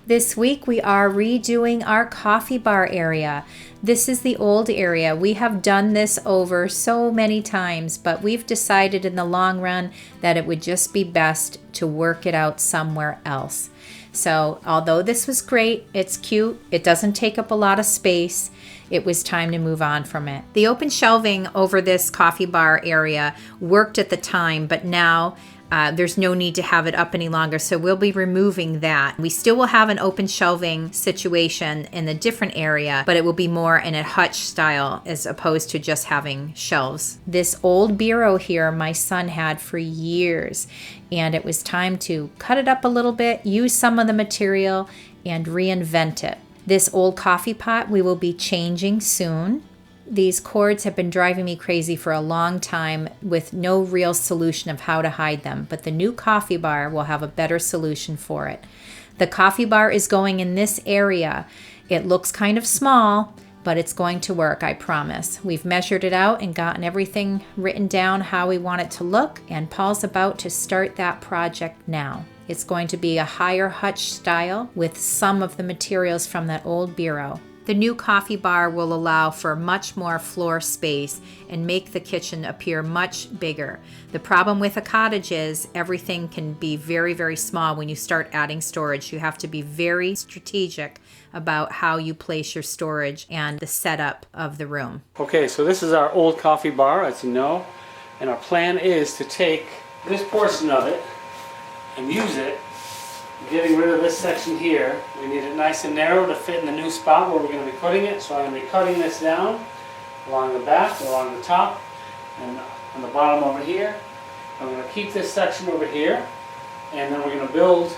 This week we are redoing our coffee bar area. This is the old area. We have done this over so many times, but we've decided in the long run that it would just be best to work it out somewhere else. So although this was great, it's cute, it doesn't take up a lot of space, it was time to move on from it. The open shelving over this coffee bar area worked at the time, but now there's no need to have it up any longer, so we'll be removing that. We still will have an open shelving situation in a different area, but it will be more in a hutch style as opposed to just having shelves. This old bureau here my son had for years, and it was time to cut it up a little bit, use some of the material, and reinvent it. This old coffee pot we will be changing soon. These cords have been driving me crazy for a long time with no real solution of how to hide them, but the new coffee bar will have a better solution for it. The coffee bar is going in this area. It looks kind of small, but it's going to work, I promise. We've measured it out and gotten everything written down how we want it to look, and Paul's about to start that project now. It's going to be a higher hutch style with some of the materials from that old bureau. The new coffee bar will allow for much more floor space and make the kitchen appear much bigger. The problem with a cottage is everything can be very, very small when you start adding storage. You have to be very strategic about how you place your storage and the setup of the room. Okay, so this is our old coffee bar, as you know, and our plan is to take this portion of it and use it. Getting rid of this section here, we need it nice and narrow to fit in the new spot where we're going to be putting it. So I'm going to be cutting this down along the back, along the top, and on the bottom over here. I'm going to keep this section over here, and then we're going to build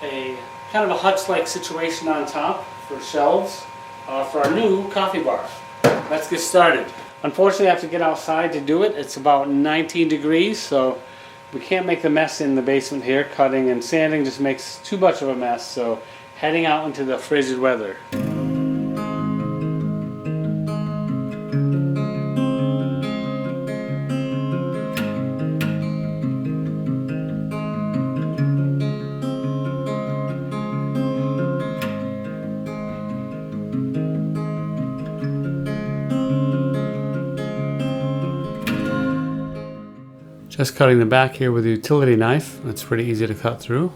a kind of a hutch-like situation on top for shelves for our new coffee bar. Let's get started. Unfortunately, I have to get outside to do it. It's about 19 degrees, so we can't make the mess in the basement here. Cutting and sanding just makes too much of a mess, so heading out into the frigid weather. Just cutting the back here with a utility knife. It's pretty easy to cut through.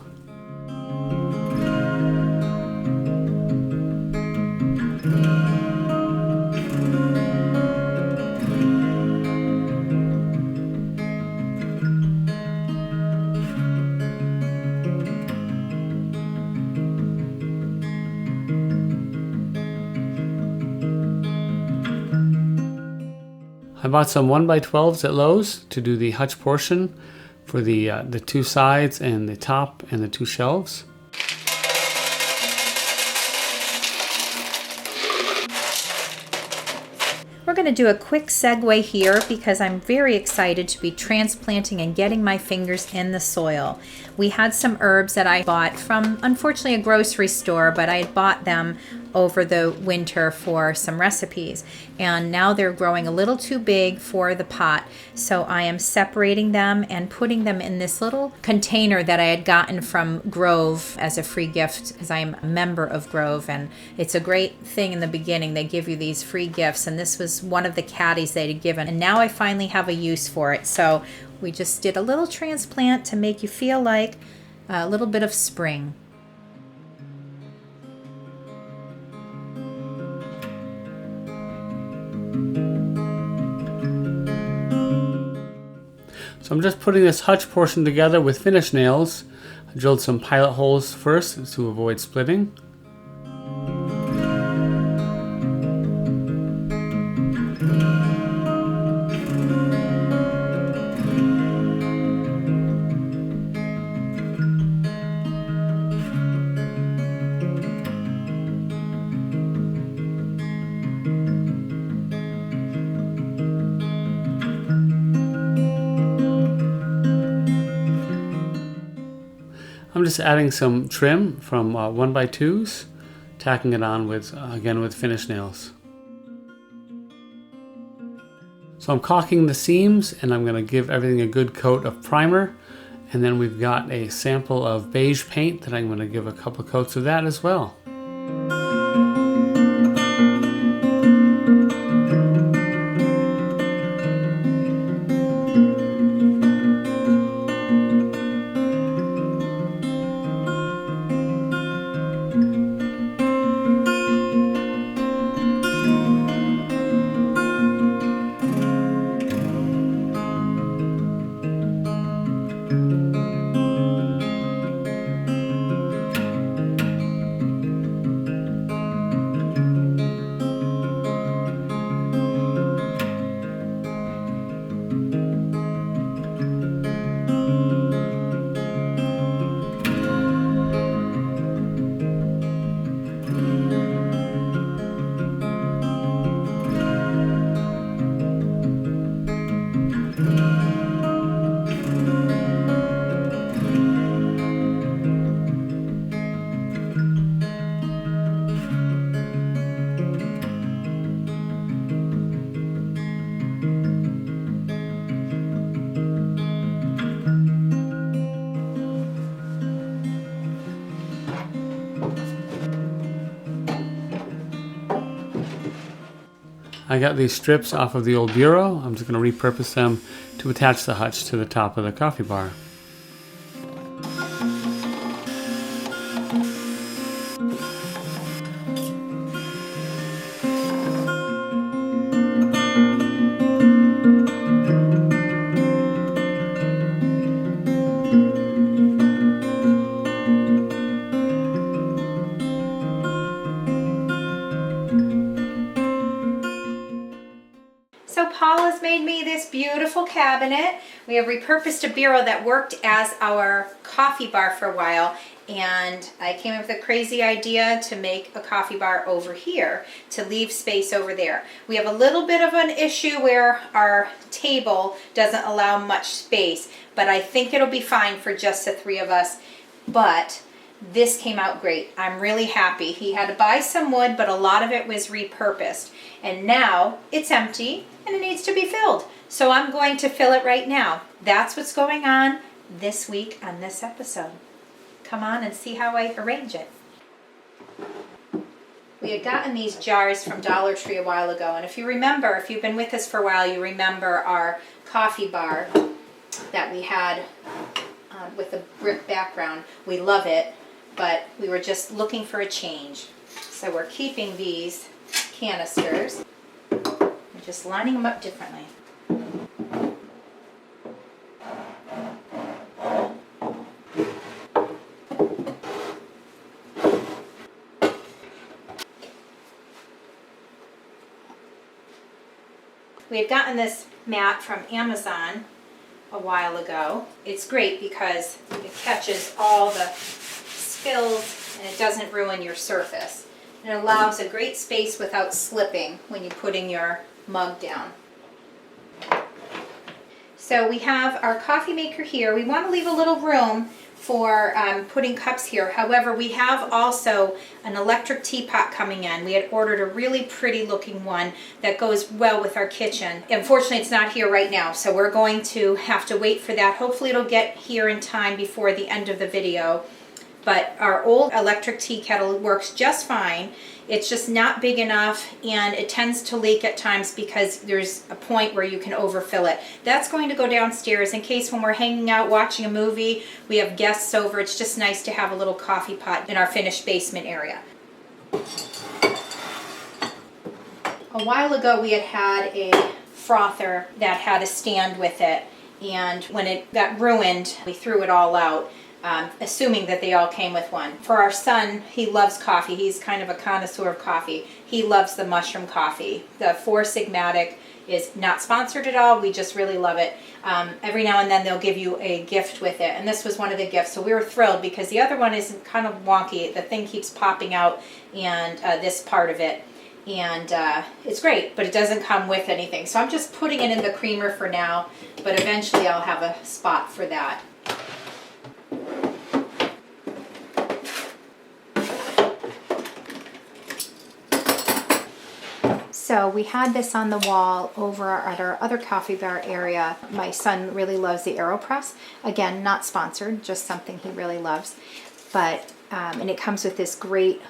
I bought some 1x12s at Lowe's to do the hutch portion for the two sides and the top and the two shelves. We're going to do a quick segue here because I'm very excited to be transplanting and getting my fingers in the soil. We had some herbs that I bought from, unfortunately, a grocery store, but I had bought them over the winter for some recipes, and now they're growing a little too big for the pot, so I am separating them and putting them in this little container that I had gotten from Grove as a free gift because I'm a member of Grove, and it's a great thing in the beginning. They give you these free gifts, and this was one of the caddies they had given, and now I finally have a use for it. So we just did a little transplant to make you feel like a little bit of spring. So I'm just putting this hutch portion together with finish nails. I drilled some pilot holes first to avoid splitting. I'm just adding some trim from 1x2s, tacking it on with again with finish nails. So I'm caulking the seams, and I'm going to give everything a good coat of primer And then we've got a sample of beige paint that I'm going to give a couple coats of that as well. I got these strips off of the old bureau. I'm just going to repurpose them to attach the hutch to the top of the coffee bar. So Paul has made me this beautiful cabinet. We have repurposed a bureau that worked as our coffee bar for a while, and I came up with a crazy idea to make a coffee bar over here to leave space over there. We have a little bit of an issue where our table doesn't allow much space, but I think it'll be fine for just the three of us. But this came out great. I'm really happy. He had to buy some wood, but a lot of it was repurposed. And now it's empty and it needs to be filled. So I'm going to fill it right now. That's what's going on this week on this episode. Come on and see how I arrange it. We had gotten these jars from Dollar Tree a while ago, and if you remember, if you've been with us for a while, you remember our coffee bar that we had with a brick background. We love it, but we were just looking for a change. So we're keeping these canisters. We're just lining them up differently. We had gotten this mat from Amazon a while ago. It's great because it catches all the spills and it doesn't ruin your surface. And it allows a great space without slipping when you're putting your mug down. So we have our coffee maker here. We want to leave a little room for putting cups here. However, we have also an electric teapot coming in. We had ordered a really pretty looking one that goes well with our kitchen. Unfortunately, it's not here right now, so we're going to have to wait for that. Hopefully it'll get here in time before the end of the video. But our old electric tea kettle works just fine. It's just not big enough, and it tends to leak at times because there's a point where you can overfill it. That's going to go downstairs in case when we're hanging out watching a movie, we have guests over. It's just nice to have a little coffee pot in our finished basement area. A while ago we had a frother that had a stand with it, and when it got ruined, we threw it all out. Assuming that they all came with one. For our son, he loves coffee. He's kind of a connoisseur of coffee. He loves the mushroom coffee. The Four Sigmatic is not sponsored at all. We just really love it. Every now and then they'll give you a gift with it, and this was one of the gifts. So we were thrilled because the other one is kind of wonky. The thing keeps popping out, and this part of it. And it's great, but it doesn't come with anything. So I'm just putting it in the creamer for now, but eventually I'll have a spot for that. So So we had this on the wall over at our other coffee bar area. My son really loves the AeroPress. Again, not sponsored, just something he really loves. But, and it comes with this great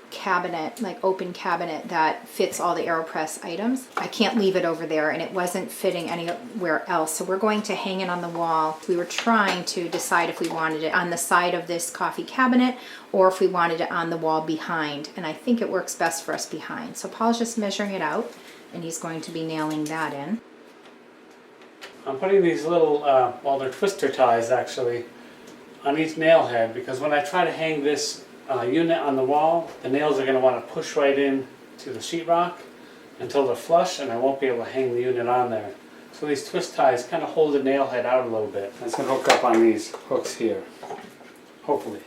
cabinet, like open cabinet that fits all the AeroPress items. I can't leave it over there, and it wasn't fitting anywhere else. So we're going to hang it on the wall. We were trying to decide if we wanted it on the side of this coffee cabinet or if we wanted it on the wall behind. And I think it works best for us behind. So Paul's just measuring it out, and he's going to be nailing that in. I'm putting these little, well, they're twister ties actually, on each nail head, because when I try to hang this unit on the wall, the nails are going to want to push right in to the sheetrock until they're flush, and I won't be able to hang the unit on there. So these twist ties kind of hold the nail head out a little bit. It's going to hook up on these hooks here, hopefully.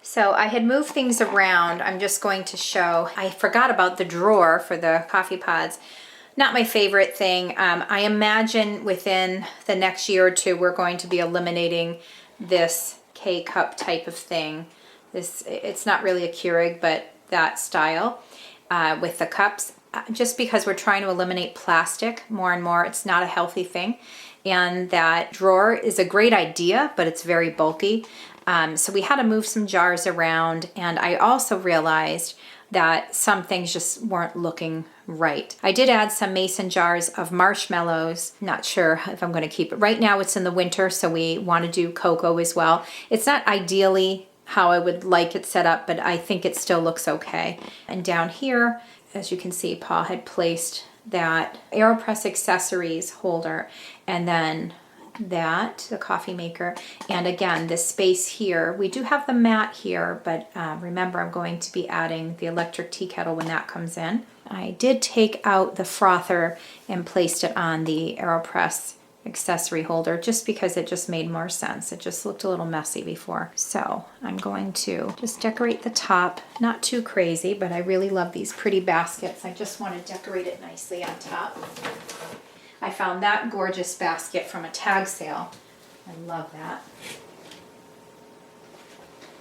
So I had moved things around. I'm just going to show. I forgot about the drawer for the coffee pods. Not my favorite thing. I imagine within the next year or two, we're going to be eliminating this K-cup type of thing. It's not really a Keurig, but that style with the cups. Just because we're trying to eliminate plastic more and more. It's not a healthy thing. And that drawer is a great idea, but it's very bulky. So we had to move some jars around, and I also realized that some things just weren't looking right. I did add some mason jars of marshmallows. Not sure if I'm going to keep it. Right now it's in the winter, so we want to do cocoa as well. It's not ideally how I would like it set up, but I think it still looks okay. And down here, as you can see, Paul had placed that AeroPress accessories holder, and then the coffee maker, and again this space here. We do have the mat here, but remember, I'm going to be adding the electric tea kettle when that comes in. I did take out the frother and placed it on the AeroPress accessory holder just because it just made more sense. It just looked a little messy before. So I'm going to just decorate the top, not too crazy, but I really love these pretty baskets. I just want to decorate it nicely on top. I found that gorgeous basket from a tag sale. I love that.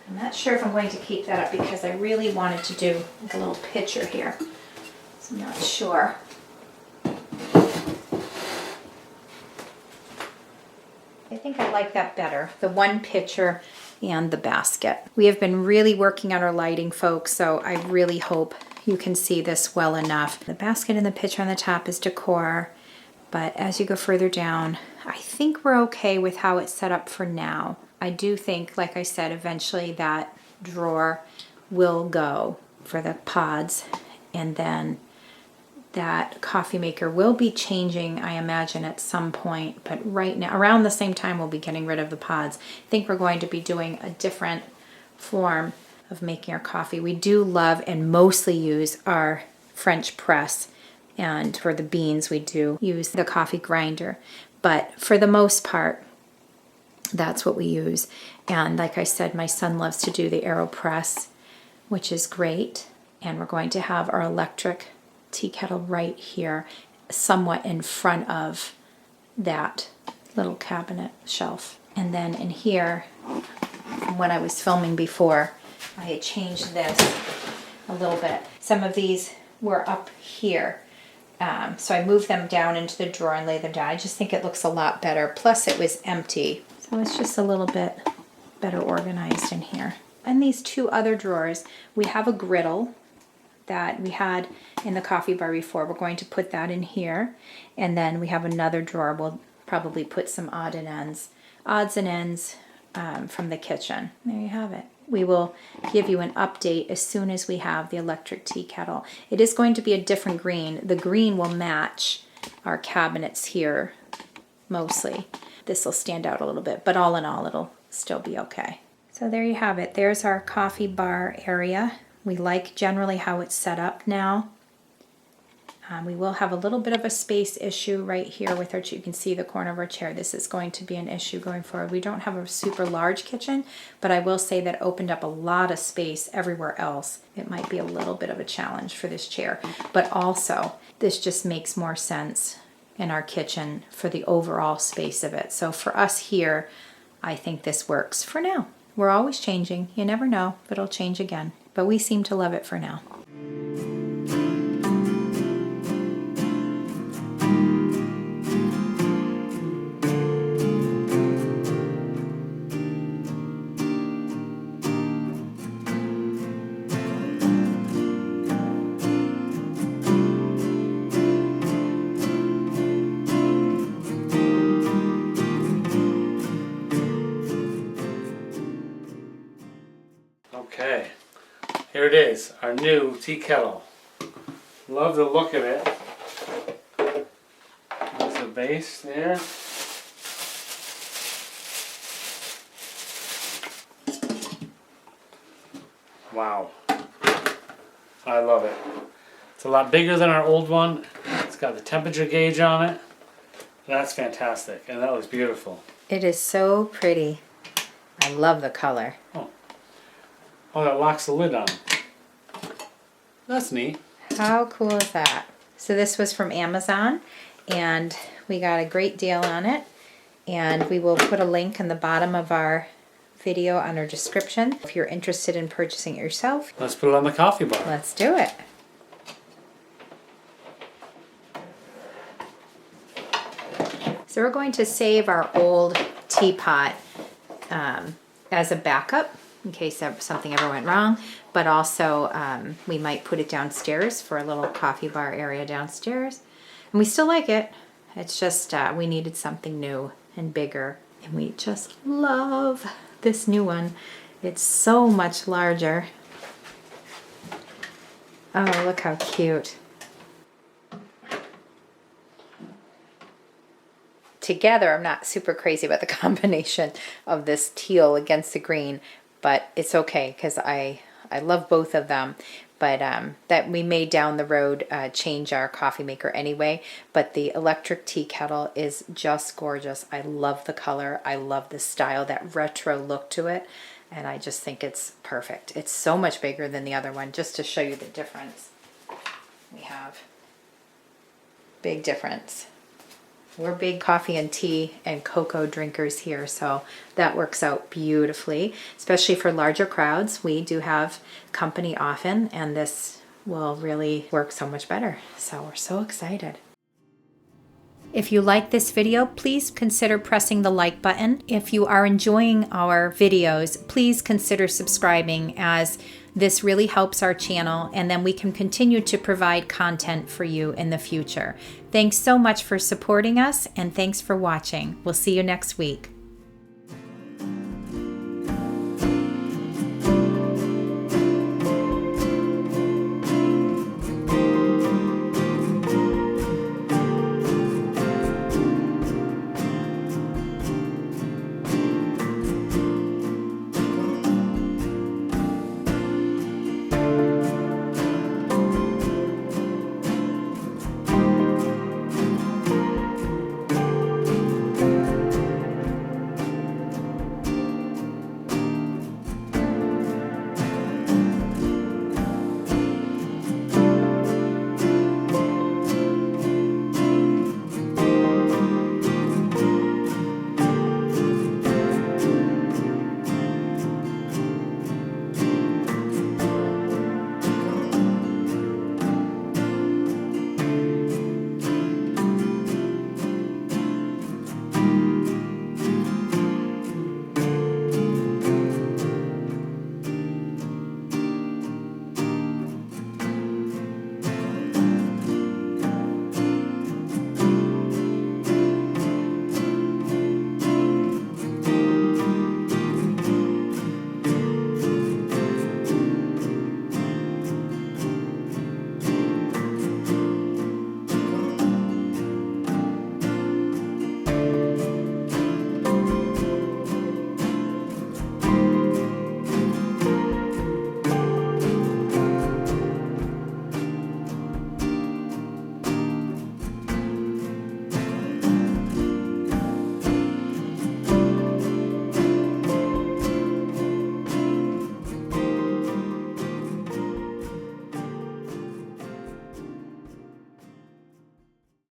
I'm not sure if I'm going to keep that up because I really wanted to do like a little picture here. So I'm not sure. I think I like that better, the one picture and the basket. We have been really working on our lighting, folks, so I really hope you can see this well enough. The basket and the picture on the top is decor. But as you go further down, I think we're okay with how it's set up for now. I do think, like I said, eventually that drawer will go for the pods, and then that coffee maker will be changing, I imagine, at some point. But right now, around the same time, we'll be getting rid of the pods. I think we're going to be doing a different form of making our coffee. We do love and mostly use our French press. And for the beans, we do use the coffee grinder. But for the most part, that's what we use. And like I said, my son loves to do the AeroPress, which is great. And we're going to have our electric tea kettle right here, somewhat in front of that little cabinet shelf. And then in here, from when I was filming before, I had changed this a little bit. Some of these were up here. So I moved them down into the drawer and laid them down. I just think it looks a lot better. Plus it was empty. So it's just a little bit better organized in here. And these two other drawers, we have a griddle that we had in the coffee bar before. We're going to put that in here. And then we have another drawer. We'll probably put some odds and ends from the kitchen. There you have it. We will give you an update as soon as we have the electric tea kettle. It is going to be a different green. The green will match our cabinets here mostly. This will stand out a little bit, but all in all, it'll still be okay. So there you have it. There's our coffee bar area. We like generally how it's set up now. We will have a little bit of a space issue right here with our, you can see the corner of our chair. This is going to be an issue going forward. We don't have a super large kitchen, but I will say that opened up a lot of space everywhere else. It might be a little bit of a challenge for this chair, but also this just makes more sense in our kitchen for the overall space of it. So for us here, I think this works for now. We're always changing. You never know if it'll change again. But we seem to love it for now. Okay, here it is, our new tea kettle. Love the look of it. There's the base there. Wow, I love it. It's a lot bigger than our old one. It's got the temperature gauge on it. That's fantastic, and that looks beautiful. It is so pretty. I love the color. Oh, that locks the lid on. That's neat. How cool is that? So this was from Amazon, and we got a great deal on it. And we will put a link in the bottom of our video on our description if you're interested in purchasing it yourself. Let's put it on the coffee bar. Let's do it. So we're going to save our old teapot as a backup in case something ever went wrong, but also we might put it downstairs for a little coffee bar area downstairs. And we still like it. It's just we needed something new and bigger, and we just love this new one. It's so much larger. Oh, look how cute. Together, I'm not super crazy about the combination of this teal against the green, but it's okay because I love both of them. But that we may down the road change our coffee maker anyway. But the electric tea kettle is just gorgeous. I love the color. I love the style, that retro look to it. And I just think it's perfect. It's so much bigger than the other one. Just to show you the difference, we have big difference. We're big coffee and tea and cocoa drinkers here, so that works out beautifully, especially for larger crowds. We do have company often, and this will really work so much better. So we're so excited. If you like this video, please consider pressing the like button. If you are enjoying our videos, please consider subscribing, as this really helps our channel, and then we can continue to provide content for you in the future. Thanks so much for supporting us, and thanks for watching. We'll see you next week.